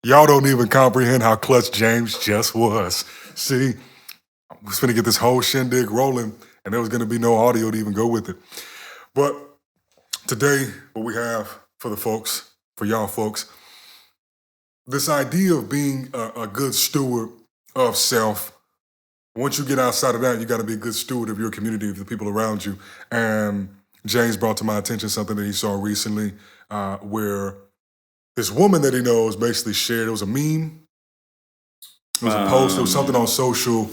Y'all don't even comprehend how clutch James just was. See, I was finna get this whole shindig rolling, and there was gonna be no audio to even go with it. But today, what we have for the folks, for y'all folks, this idea of being a good steward of self. Once you get outside of that, you got to be a good steward of your community, of the people around you. And James brought to my attention something that he saw recently, where this woman that he knows basically shared. It was a meme. It was a post. It was something on social.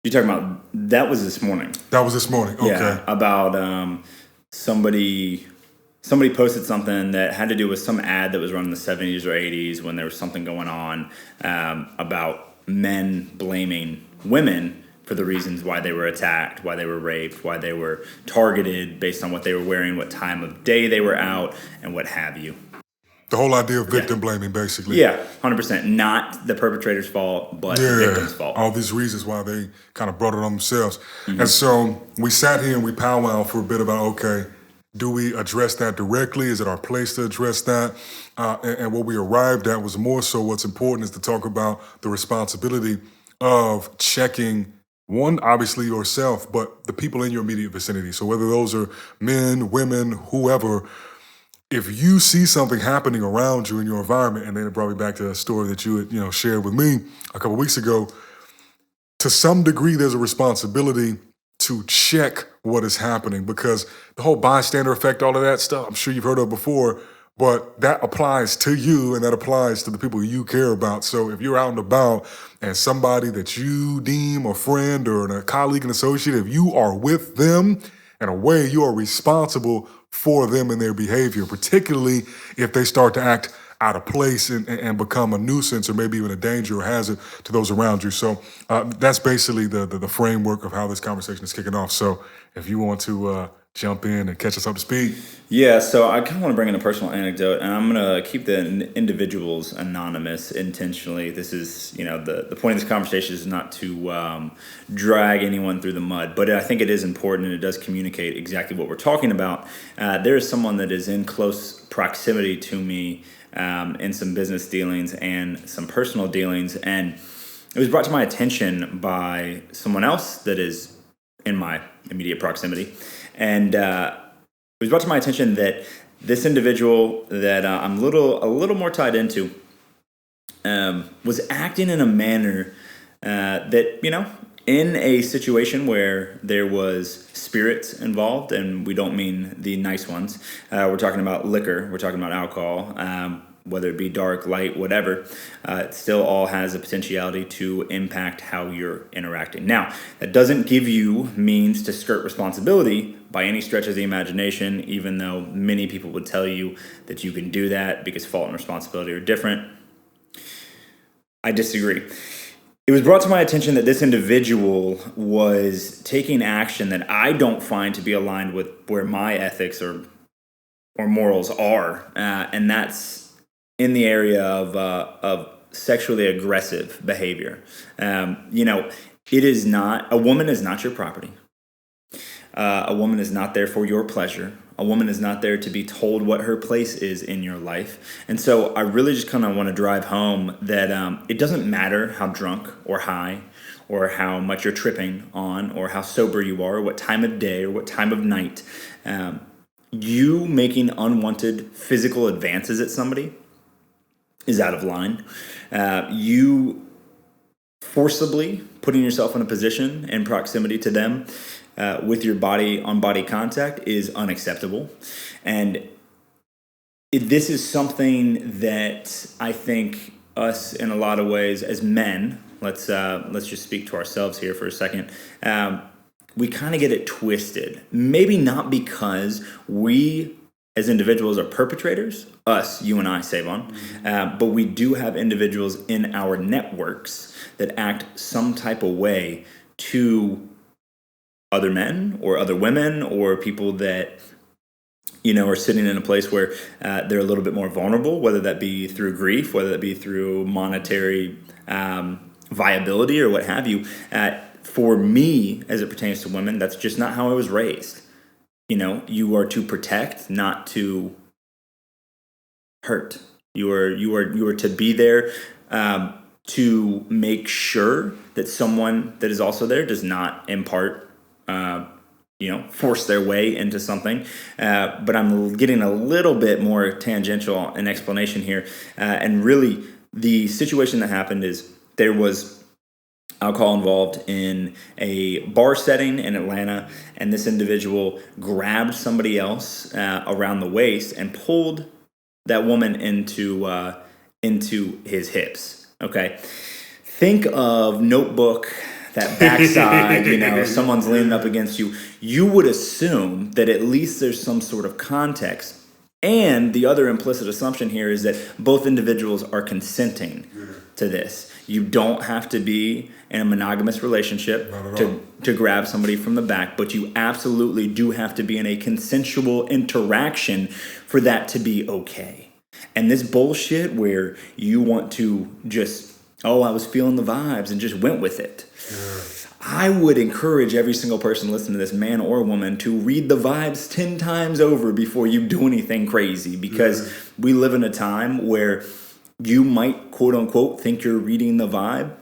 You're talking about, that was this morning. That was this morning. Okay. Yeah, about somebody posted something that had to do with some ad that was run in the 70s or 80s when there was something going on about men blaming women for the reasons why they were attacked, why they were raped, why they were targeted based on what they were wearing, what time of day they were out, and what have you. The whole idea of victim blaming, basically. Yeah, 100%. Not the perpetrator's fault, but the victim's fault. All these reasons why they kind of brought it on themselves. Mm-hmm. And so we sat here and we powwowed for a bit about, okay, do we address that directly? Is it our place to address that? And what we arrived at was more so what's important is to talk about the responsibility of checking, one, obviously yourself, but the people in your immediate vicinity. So whether those are men, women, whoever, if you see something happening around you in your environment, and then it brought me back to a story that you had, shared with me a couple weeks ago, to some degree there's a responsibility to check what is happening, because the whole bystander effect, all of that stuff, I'm sure you've heard of before, but that applies to you and that applies to the people you care about. So if you're out and about and somebody that you deem a friend or a colleague and associate, if you are with them, in a way you are responsible for them and their behavior, particularly if they start to act out of place and become a nuisance or maybe even a danger or hazard to those around you. So that's basically the framework of how this conversation is kicking off. So if you want to jump in and catch us up to speed. Yeah, so I kind of want to bring in a personal anecdote, and I'm going to keep the individuals anonymous intentionally. This is, the point of this conversation is not to drag anyone through the mud, but I think it is important and it does communicate exactly what we're talking about. There is someone that is in close proximity to me in some business dealings and some personal dealings, and it was brought to my attention by someone else that is in my immediate proximity. And it was brought to my attention that this individual that I'm a little more tied into was acting in a manner that, in a situation where there was spirits involved, and we don't mean the nice ones. We're talking about liquor. We're talking about alcohol. Whether it be dark, light, whatever, it still all has a potentiality to impact how you're interacting. Now, that doesn't give you means to skirt responsibility by any stretch of the imagination, even though many people would tell you that you can do that because fault and responsibility are different. I disagree. It was brought to my attention that this individual was taking action that I don't find to be aligned with where my ethics or morals are, and that's in the area of sexually aggressive behavior. It is not, a woman is not your property. A woman is not there for your pleasure. A woman is not there to be told what her place is in your life. And so I really just kind of want to drive home that it doesn't matter how drunk or high or how much you're tripping on or how sober you are or what time of day or what time of night. You making unwanted physical advances at somebody is out of line. You forcibly putting yourself in a position in proximity to them with your body on body contact is unacceptable. And this is something that I think us in a lot of ways as men, let's just speak to ourselves here for a second, we kind of get it twisted. Maybe not because we as individuals are perpetrators, us, you and I, Sae'Von, but we do have individuals in our networks that act some type of way to other men or other women or people that, are sitting in a place where they're a little bit more vulnerable, whether that be through grief, whether that be through monetary viability or what have you. For me, as it pertains to women, that's just not how I was raised. You are to protect, not to hurt. You are to be there to make sure that someone that is also there does not impart, force their way into something. But I'm getting a little bit more tangential in explanation here. And really, the situation that happened is there was alcohol involved in a bar setting in Atlanta, and this individual grabbed somebody else around the waist and pulled that woman into his hips. Okay, think of Notebook, that backside. Someone's leaning up against you. You would assume that at least there's some sort of context. And the other implicit assumption here is that both individuals are consenting to this. You don't have to be in a monogamous relationship to grab somebody from the back, but you absolutely do have to be in a consensual interaction for that to be okay. And this bullshit where you want to just, I was feeling the vibes and just went with it. I would encourage every single person listening to this, man or woman, to read the vibes 10 times over before you do anything crazy, because we live in a time where you might, quote unquote, think you're reading the vibe,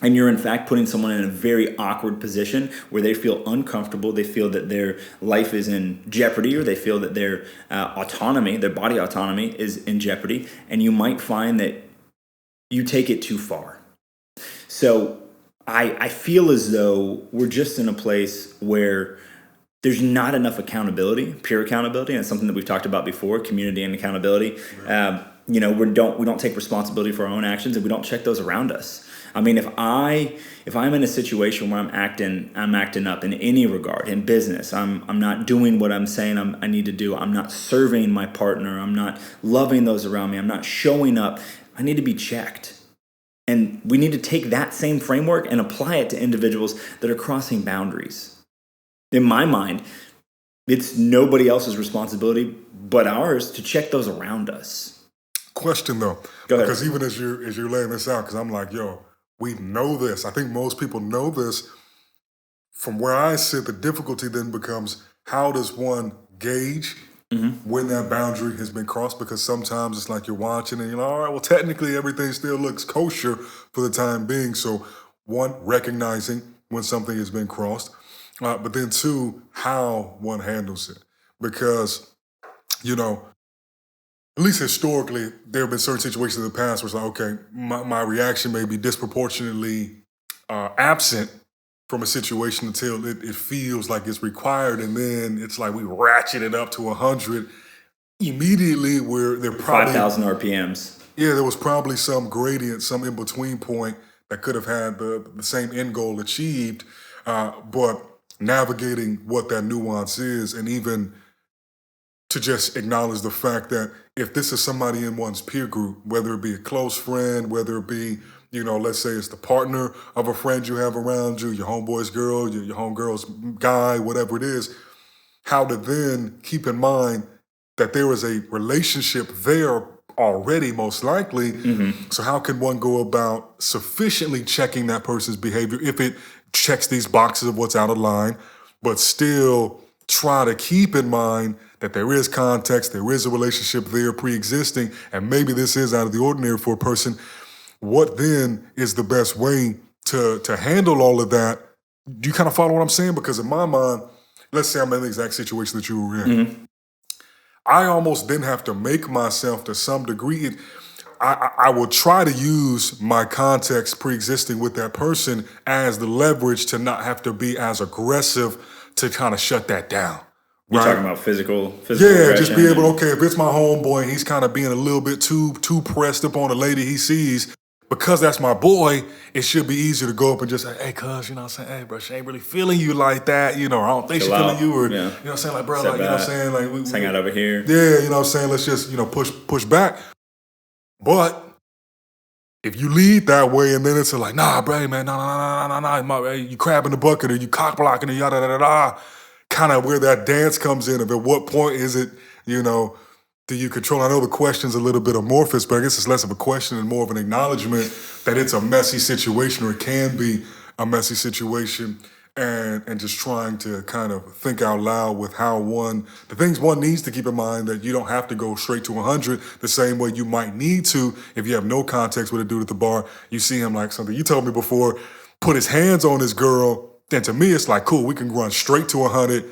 and you're in fact putting someone in a very awkward position where they feel uncomfortable. They feel that their life is in jeopardy, or they feel that their autonomy, their body autonomy is in jeopardy. And you might find that you take it too far. So I feel as though we're just in a place where there's not enough accountability, pure accountability. And it's something that we've talked about before, community and accountability. We don't take responsibility for our own actions, and we don't check those around us. I mean, if I'm in a situation where I'm acting up in any regard, in business, I'm not doing what I'm saying I need to do. I'm not serving my partner. I'm not loving those around me. I'm not showing up. I need to be checked. And we need to take that same framework and apply it to individuals that are crossing boundaries. In my mind, it's nobody else's responsibility but ours to check those around us. Question though, because even as you're laying this out, because I'm like, we know this. I think most people know this. From where I sit, the difficulty then becomes, how does one gauge when that boundary has been crossed? Because sometimes it's like you're watching and you're like, all right, well, technically everything still looks kosher for the time being. So one, recognizing when something has been crossed, but then two, how one handles it. Because, at least historically, there have been certain situations in the past where it's like, okay, my reaction may be disproportionately absent from a situation until it feels like it's required, and then it's like we ratchet it up to 100 immediately, where they're probably 5,000 RPMs. Yeah, there was probably some gradient, some in-between point that could have had the same end goal achieved, but navigating what that nuance is, and even to just acknowledge the fact that if this is somebody in one's peer group, whether it be a close friend, whether it be, let's say it's the partner of a friend you have around you, your homeboy's girl, your homegirl's guy, whatever it is, how to then keep in mind that there is a relationship there already, most likely. So how can one go about sufficiently checking that person's behavior if it checks these boxes of what's out of line, but still try to keep in mind that there is context, there is a relationship there pre-existing, and maybe this is out of the ordinary for a person. What then is the best way to handle all of that? Do you kind of follow what I'm saying? Because in my mind, let's say I'm in the exact situation that you were in. I almost then have to make myself, to some degree, I will try to use my context pre-existing with that person as the leverage to not have to be as aggressive to kind of shut that down. You're talking about physical yeah, just be able, okay, if it's my homeboy and he's kind of being a little bit too pressed up on a lady he sees, because that's my boy, it should be easier to go up and just say, hey, cuz, you know what I'm saying? Hey, bro, she ain't really feeling you like that, I don't think she's feeling you, or, you know what I'm saying? Like, bro, like, you know what I'm saying? Like, let's hang out over here. Yeah, you know what I'm saying? Let's just, push back. But if you lead that way and then it's like, nah, bro, man, nah, you crabbing the bucket or you cock blocking or yada, da, da, da. Kind of where that dance comes in of at what point is it, do you control? I know the question's a little bit amorphous, but I guess it's less of a question and more of an acknowledgement that it's a messy situation, or it can be a messy situation. and just trying to kind of think out loud with how the things one needs to keep in mind, that you don't have to go straight to 100 the same way you might need to if you have no context with a dude at the bar. You see him like something you told me before, put his hands on his girl. Then to me, it's like, cool, we can run straight to 100,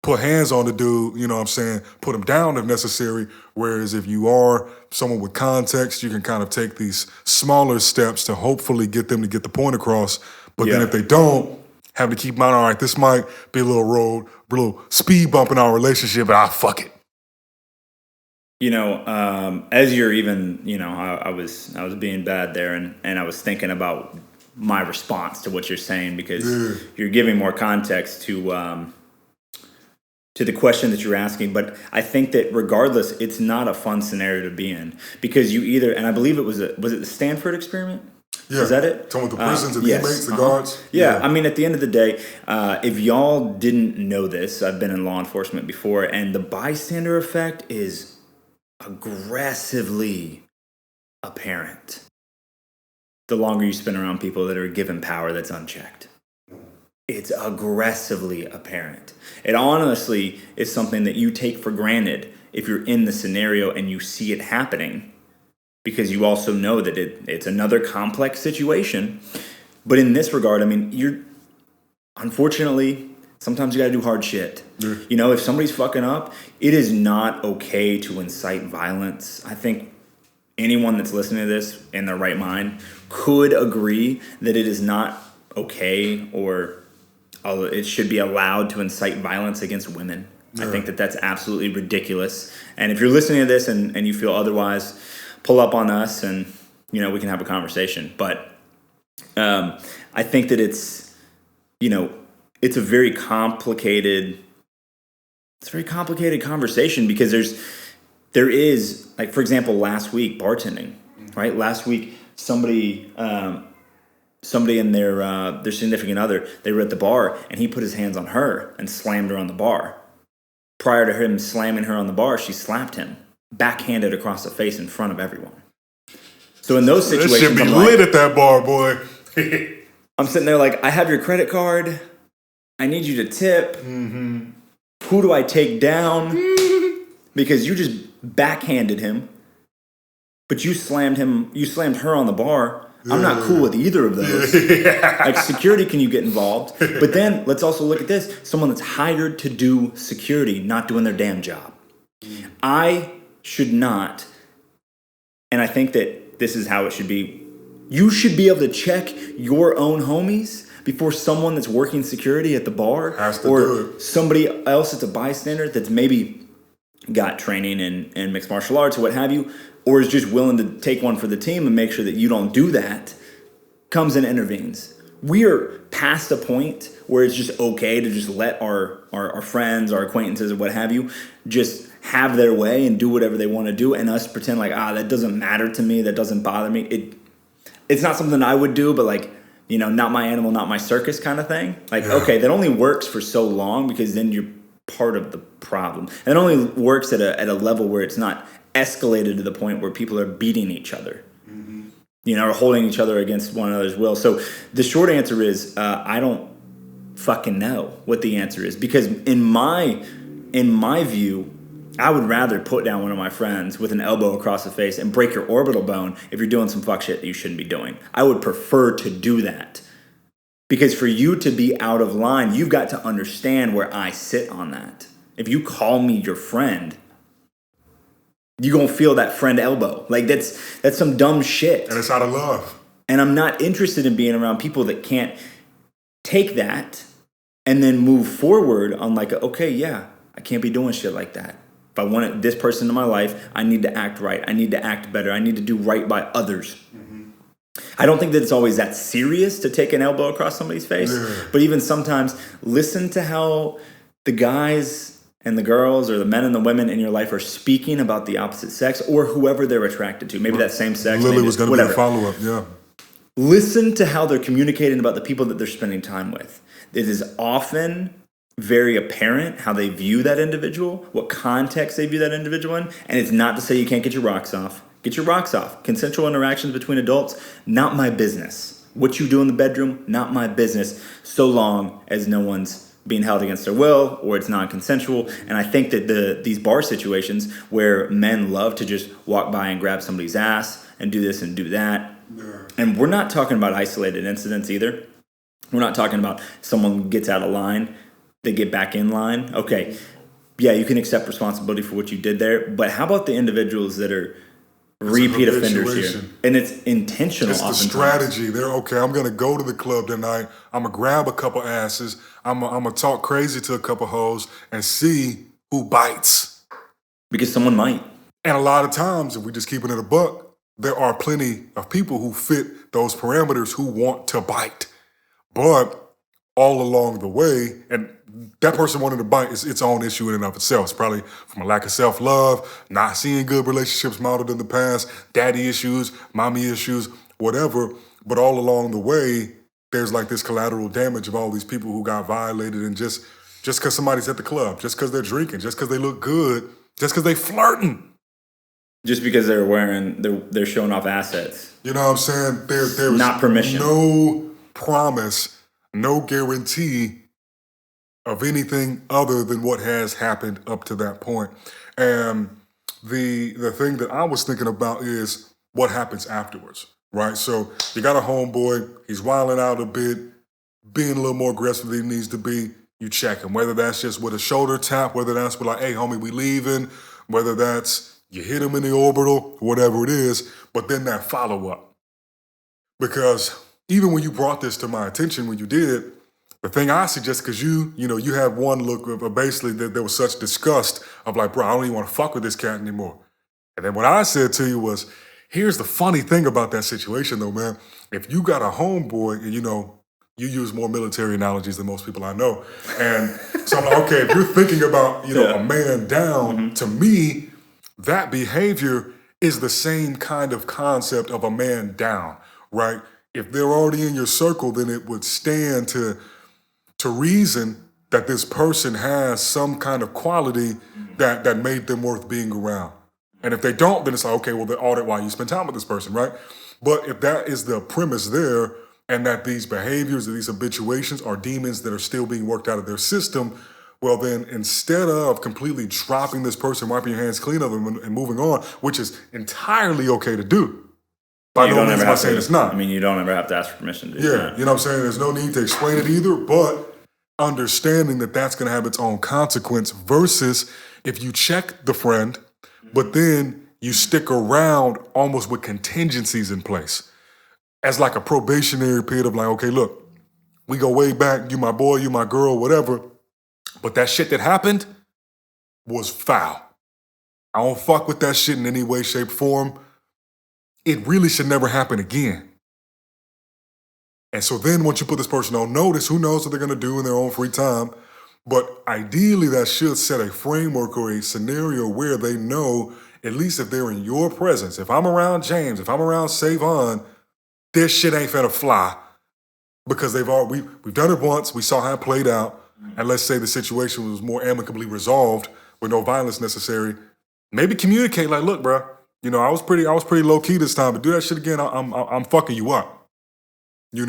put hands on the dude, you know what I'm saying, put him down if necessary. Whereas if you are someone with context, you can kind of take these smaller steps to hopefully get them to get the point across. But then if they don't, have to keep in mind, all right, this might be a little speed bump in our relationship, but fuck it. You know, as you're even, you know, I was being bad there, and I was thinking about my response to what you're saying, because you're giving more context to the question that you're asking. But I think that regardless, it's not a fun scenario to be in, because you either, and I believe was it the Stanford experiment? Yeah. Is that it? Talking about the prisons and the inmates, the guards? Yeah, I mean, at the end of the day, if y'all didn't know this, I've been in law enforcement before, and the bystander effect is aggressively apparent the longer you spend around people that are given power that's unchecked. It's aggressively apparent. It honestly is something that you take for granted if you're in the scenario and you see it happening, because you also know that it's another complex situation. But in this regard, I mean, unfortunately, sometimes you gotta do hard shit. Yeah. You know, if somebody's fucking up, it is not okay to incite violence. I think anyone that's listening to this in their right mind could agree that it is not okay, or it should be allowed to incite violence against women. Yeah. I think that that's absolutely ridiculous. And if you're listening to this and you feel otherwise, pull up on us and, you know, we can have a conversation. But I think that it's a very complicated conversation, because there is, like, for example, last week, bartending, right? Last week, somebody and their significant other, they were at the bar, and he put his hands on her and slammed her on the bar. Prior to him slamming her on the bar, she slapped him, backhanded across the face in front of everyone. So in those situations, it should be lit at that bar, boy. I'm sitting there like, I have your credit card. I need you to tip. Mm-hmm. Who do I take down? Because you just backhanded him, but you slammed her on the bar. I'm not cool with either of those. Like, security, can you get involved? But then let's also look at this. Someone that's hired to do security, not doing their damn job. I should not, and I think that this is how it should be. You should be able to check your own homies before someone that's working security at the bar, or somebody else that's a bystander that's maybe got training in mixed martial arts or what have you, or is just willing to take one for the team and make sure that you don't do that, comes and intervenes. We are past a point where it's just okay to just let our friends, our acquaintances, or what have you, just have their way and do whatever they want to do, and us pretend like, that doesn't matter to me, that doesn't bother me. It's not something I would do, but, like, you know, not my animal, not my circus kind of thing. Like, okay, that only works for so long, because then you're part of the problem. And it only works at a level where it's not escalated to the point where people are beating each other, you know, or holding each other against one another's will. So the short answer is, I don't fucking know what the answer is, because in my view, I would rather put down one of my friends with an elbow across the face and break your orbital bone if you're doing some fuck shit that you shouldn't be doing. I would prefer to do that, because for you to be out of line, you've got to understand where I sit on that. If you call me your friend, you're going to feel that friend elbow. Like, that's some dumb shit. And it's out of love. And I'm not interested in being around people that can't take that and then move forward on, like, okay, yeah, I can't be doing shit like that. If I want this person in my life, I need to act right. I need to act better. I need to do right by others. Mm-hmm. I don't think that it's always that serious to take an elbow across somebody's face. But even sometimes, listen to how the guys and the girls, or the men and the women in your life, are speaking about the opposite sex, or whoever they're attracted to. Maybe that same sex. Lily was going to be a follow-up, yeah. Listen to how they're communicating about the people that they're spending time with. It is often very apparent how they view that individual, what context they view that individual in. And it's not to say you can't get your rocks off. Get your rocks off. Consensual interactions between adults, not my business. What you do in the bedroom, not my business, so long as no one's being held against their will or it's non-consensual. And I think that these bar situations where men love to just walk by and grab somebody's ass and do this and do that. Yeah. And we're not talking about isolated incidents either. We're not talking about someone gets out of line, they get back in line. Okay, yeah, you can accept responsibility for what you did there, but how about the individuals that are repeat offenders here? And it's intentional. It's the strategy. They're okay. I'm gonna go to the club tonight. I'm gonna grab a couple asses. I'm gonna talk crazy to a couple hoes and see who bites. Because someone might. And a lot of times, if we just keep it in a buck, there are plenty of people who fit those parameters who want to bite. But all along the way, and that person wanting to bite is its own issue in and of itself. It's probably from a lack of self-love, not seeing good relationships modeled in the past, daddy issues, mommy issues, whatever. But all along the way, there's like this collateral damage of all these people who got violated, and just because somebody's at the club, just because they're drinking, just because they look good, just because they flirting. Just because they're showing off assets. You know what I'm saying? There's not permission. No promise, no guarantee of anything other than what has happened up to that point. And the thing that I was thinking about is what happens afterwards, right? So you got a homeboy, he's wilding out a bit, being a little more aggressive than he needs to be. You check him, whether that's just with a shoulder tap, whether that's with like, hey, homie, we leaving, whether that's you hit him in the orbital, whatever it is, but then that follow-up. Because even when you brought this to my attention, when you did, the thing I suggest, because you have one look of basically that there was such disgust of like, bro, I don't even want to fuck with this cat anymore. And then what I said to you was, here's the funny thing about that situation though, man. If you got a homeboy and you use more military analogies than most people I know. And so I'm like, okay, if you're thinking about, a man down, to me, that behavior is the same kind of concept of a man down, right? If they're already in your circle, then it would stand to reason that this person has some kind of quality that made them worth being around. And if they don't, then it's like, okay, well, they audit why you spend time with this person, right? But if that is the premise there, and that these behaviors, these habituations are demons that are still being worked out of their system, well then instead of completely dropping this person, wiping your hands clean of them and moving on, which is entirely okay to do. By no means am I saying it's not. I mean, you don't ever have to ask for permission to do that. Yeah, you know what I'm saying? There's no need to explain it either, but understanding that that's going to have its own consequence versus if you check the friend, but then you stick around almost with contingencies in place as like a probationary period of like, okay, look, we go way back, you my boy, you my girl, whatever, but that shit that happened was foul. I don't fuck with that shit in any way, shape, form. It really should never happen again. And so then once you put this person on notice, who knows what they're gonna do in their own free time, but ideally that should set a framework or a scenario where they know, at least if they're in your presence, if I'm around James, if I'm around Sae'Von, this shit ain't finna fly because we've done it once, we saw how it played out, and let's say the situation was more amicably resolved with no violence necessary. Maybe communicate like, look, bro, I was pretty low key this time, but do that shit again, I'm fucking you up, and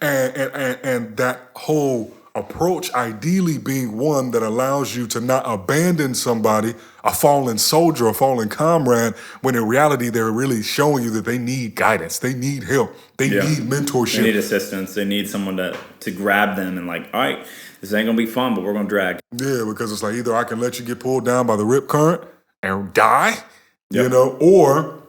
that whole approach ideally being one that allows you to not abandon somebody, a fallen soldier, a fallen comrade, when in reality they're really showing you that they need guidance, they need help, they need mentorship. They need assistance, they need someone to grab them and like, all right, this ain't gonna be fun, but we're gonna drag. Yeah, because it's like either I can let you get pulled down by the rip current and die, or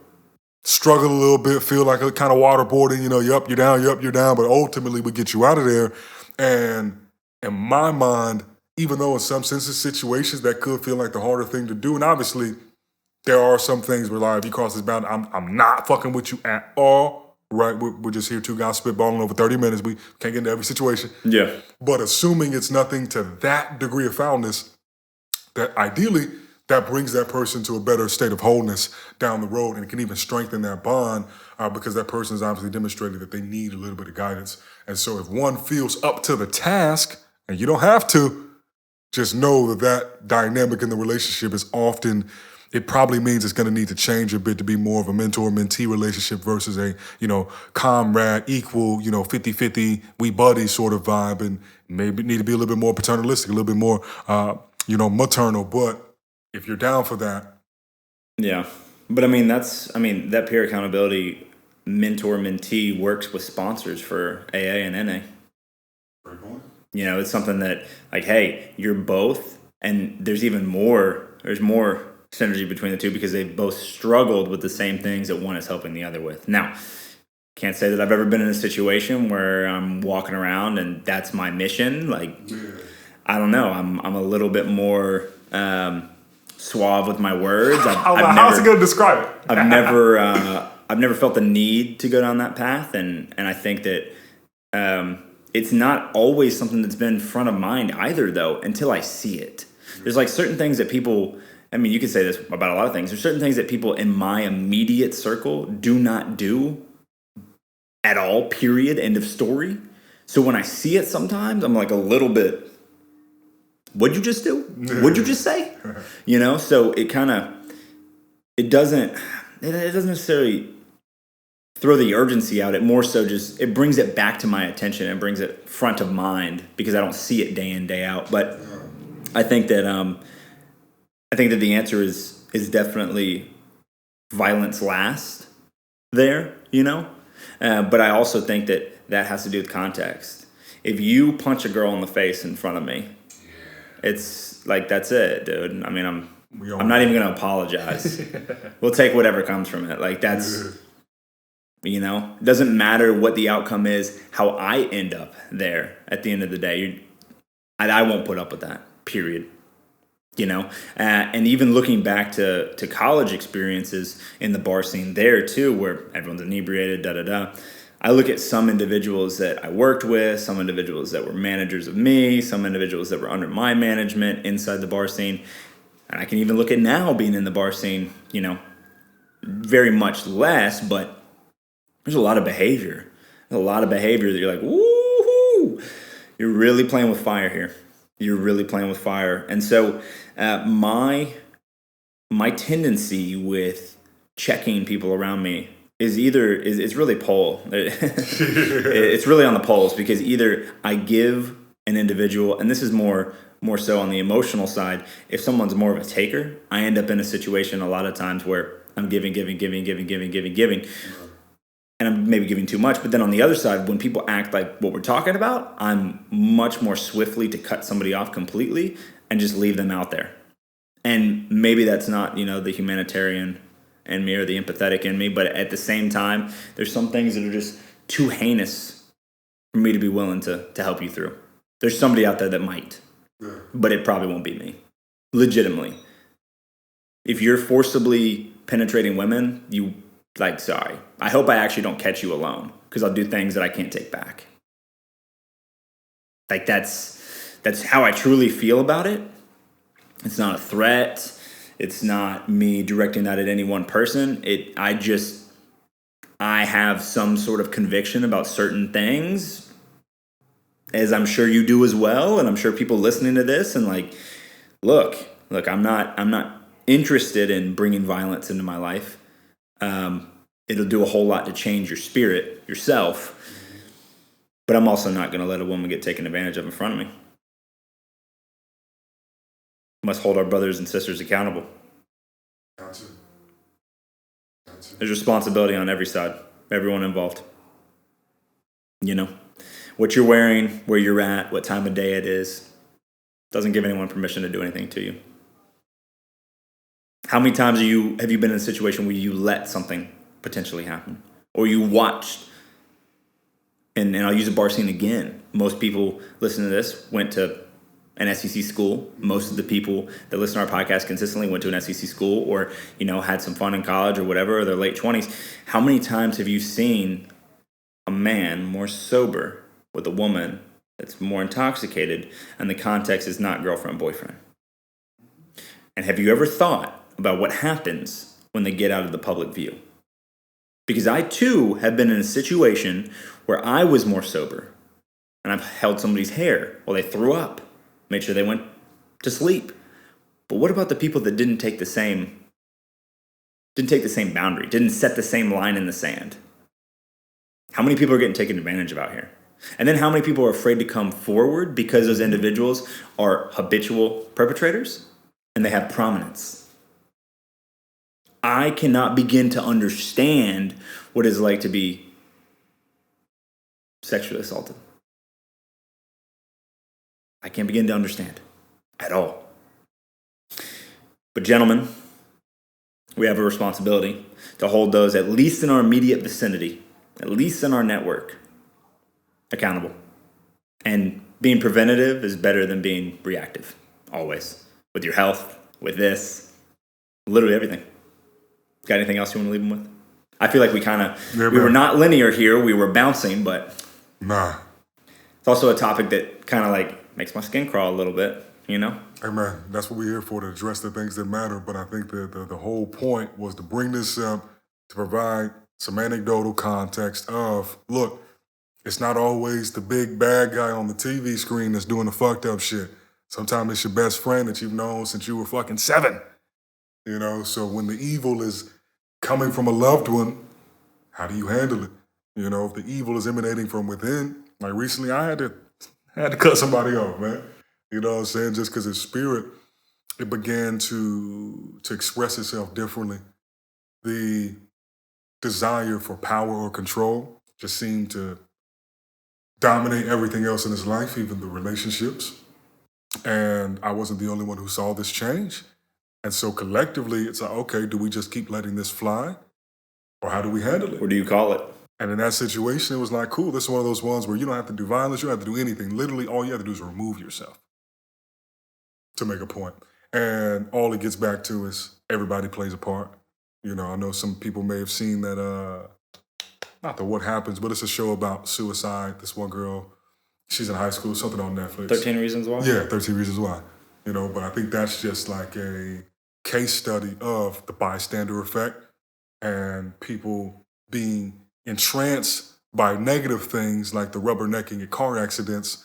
struggle a little bit, feel like a kind of waterboarding, you're up, you're down, but ultimately we get you out of there. And in my mind, even though in some senses, situations that could feel like the harder thing to do, and obviously there are some things where like, if you cross this boundary, I'm not fucking with you at all, right? We're just here, two guys spitballing over 30 minutes. We can't get into every situation. Yeah. But assuming it's nothing to that degree of foulness, that ideally that brings that person to a better state of wholeness down the road, and it can even strengthen that bond because that person has obviously demonstrated that they need a little bit of guidance. And so if one feels up to the task, and you don't have to, just know that dynamic in the relationship is often it probably means it's going to need to change a bit to be more of a mentor-mentee relationship versus a, comrade, equal, 50-50, we buddies sort of vibe, and maybe need to be a little bit more paternalistic, a little bit more, maternal. But if you're down for that. Yeah. But that peer accountability mentor-mentee works with sponsors for AA and NA. Great point. It's something that, like, hey, you're both, and there's more synergy between the two because they've both struggled with the same things that one is helping the other with. Now, can't say that I've ever been in a situation where I'm walking around and that's my mission. Like, I don't know. I'm a little bit more suave with my words. How's it going to describe it? I've never felt the need to go down that path, and I think that it's not always something that's been front of mind either, though, until I see it. There's like certain things that people, you could say this about a lot of things. There's certain things that people in my immediate circle do not do at all, period, end of story. So when I see it sometimes, I'm like a little bit, what'd you just do? What'd you just say? So it doesn't necessarily throw the urgency out. It more so just, it brings it back to my attention and brings it front of mind because I don't see it day in, day out. But I think that the answer is definitely violence last there, but I also think that has to do with context. If you punch a girl in the face in front of me, it's like, that's it, dude. I'm not even going to apologize. We'll take whatever comes from it. Like, that's, it doesn't matter what the outcome is, how I end up there at the end of the day. I won't put up with that, period. And even looking back to college experiences in the bar scene there too, where everyone's inebriated, I look at some individuals that I worked with, some individuals that were managers of me, some individuals that were under my management inside the bar scene. And I can even look at now being in the bar scene, very much less, but there's a lot of behavior. There's a lot of behavior that you're like, woo-hoo, you're really playing with fire here. You're really playing with fire. And so my tendency with checking people around me is it's really pole. It's really on the poles, because either I give an individual, and this is more so on the emotional side, if someone's more of a taker, I end up in a situation a lot of times where I'm giving. And I'm maybe giving too much. But then on the other side, when people act like what we're talking about, I'm much more swiftly to cut somebody off completely and just leave them out there. And maybe that's not, the humanitarian in me or the empathetic in me. But at the same time, there's some things that are just too heinous for me to be willing to help you through. There's somebody out there that might, but it probably won't be me. Legitimately. If you're forcibly penetrating women, sorry. I hope I actually don't catch you alone, because I'll do things that I can't take back. Like, that's how I truly feel about it. It's not a threat. It's not me directing that at any one person. I have some sort of conviction about certain things, as I'm sure you do as well, and I'm sure people listening to this, and look, I'm not interested in bringing violence into my life. It'll do a whole lot to change your spirit, yourself. But I'm also not going to let a woman get taken advantage of in front of me. Must hold our brothers and sisters accountable. Gotcha. There's responsibility on every side, everyone involved. What you're wearing, where you're at, what time of day it is, doesn't give anyone permission to do anything to you. How many times have you been in a situation where you let something potentially happen, or you watched? And I'll use a bar scene again. Most people listening to this went to an SEC school. Most of the people that listen to our podcast consistently went to an SEC school, or had some fun in college or whatever, or their late 20s. How many times have you seen a man more sober with a woman that's more intoxicated, and the context is not girlfriend, boyfriend? And have you ever thought about what happens when they get out of the public view? Because I, too, have been in a situation where I was more sober, and I've held somebody's hair while they threw up, made sure they went to sleep. But what about the people that didn't take the same didn't take the same boundary, didn't set the same line in the sand. How many people are getting taken advantage of out here? And then how many people are afraid to come forward because those individuals are habitual perpetrators and they have prominence? I cannot begin to understand what it's like to be sexually assaulted. I can't begin to understand at all. But gentlemen, we have a responsibility to hold those, at least in our immediate vicinity, at least in our network, accountable. And being preventative is better than being reactive, always. With your health, with this, literally everything. Got anything else you want to leave them with? I feel like we were not linear here. We were bouncing, but nah. It's also a topic that kind of like makes my skin crawl a little bit, you know? Hey man, that's what we're here for, to address the things that matter. But I think the whole point was to bring this up to provide some anecdotal context of, look, it's not always the big bad guy on the TV screen that's doing the fucked up shit. Sometimes it's your best friend that you've known since you were fucking 7. You know, so when the evil is coming from a loved one, how do you handle it? You know, if the evil is emanating from within, like recently I had to cut somebody off, man. You know what I'm saying? Just because his spirit, it began to express itself differently. The desire for power or control just seemed to dominate everything else in his life, even the relationships. And I wasn't the only one who saw this change. And so collectively, it's like, okay, do we just keep letting this fly? Or how do we handle it? What do you call it? And in that situation, it was like, cool, this is one of those ones where you don't have to do violence, you don't have to do anything. Literally, all you have to do is remove yourself to make a point. And all it gets back to is everybody plays a part. You know, I know some people may have seen that, not the What Happens, but it's a show about suicide. This one girl, she's in high school, something on Netflix. 13 Reasons Why? Yeah, 13 Reasons Why. You know, but I think that's just like a case study of the bystander effect and people being entranced by negative things like the rubbernecking at car accidents,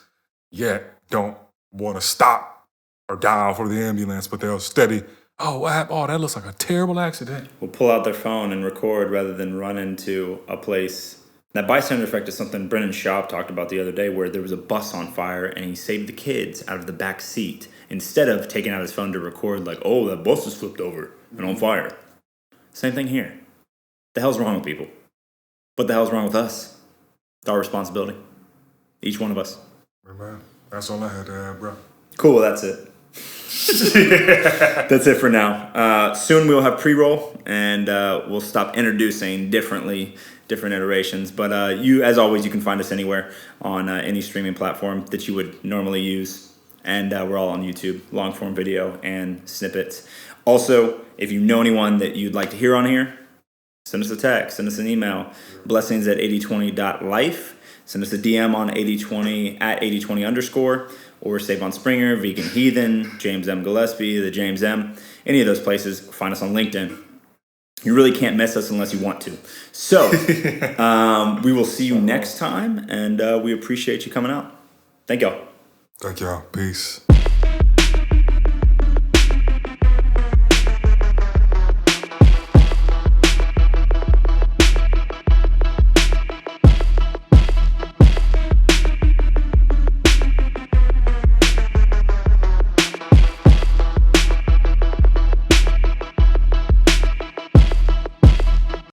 yet don't want to stop or dial for the ambulance, but they'll steady, oh, what happened? Oh, that looks like a terrible accident. Will pull out their phone and record rather than run into a place. That bystander effect is something Brennan Schaub talked about the other day, where there was a bus on fire and he saved the kids out of the back seat instead of taking out his phone to record like, oh, that bus is flipped over and on fire. Same thing here. The hell's wrong with people? What the hell's wrong with us? It's our responsibility. Each one of us. Man, that's all I had to add, bro. Cool, that's it. That's it for now. Soon we'll have pre-roll and we'll stop introducing different iterations. But you, as always, you can find us anywhere on any streaming platform that you would normally use. And we're all on YouTube, long form video and snippets. Also, if you know anyone that you'd like to hear on here, send us a text, send us an email, blessings@eighty20.life. Send us a DM on 8020 at 8020_, or Sae'Von Springer, Vegan Heathen, James M. Gillespie, the James M. Any of those places, find us on LinkedIn. You really can't miss us unless you want to. So, we will see you next time, and we appreciate you coming out. Thank y'all. Thank y'all. Peace.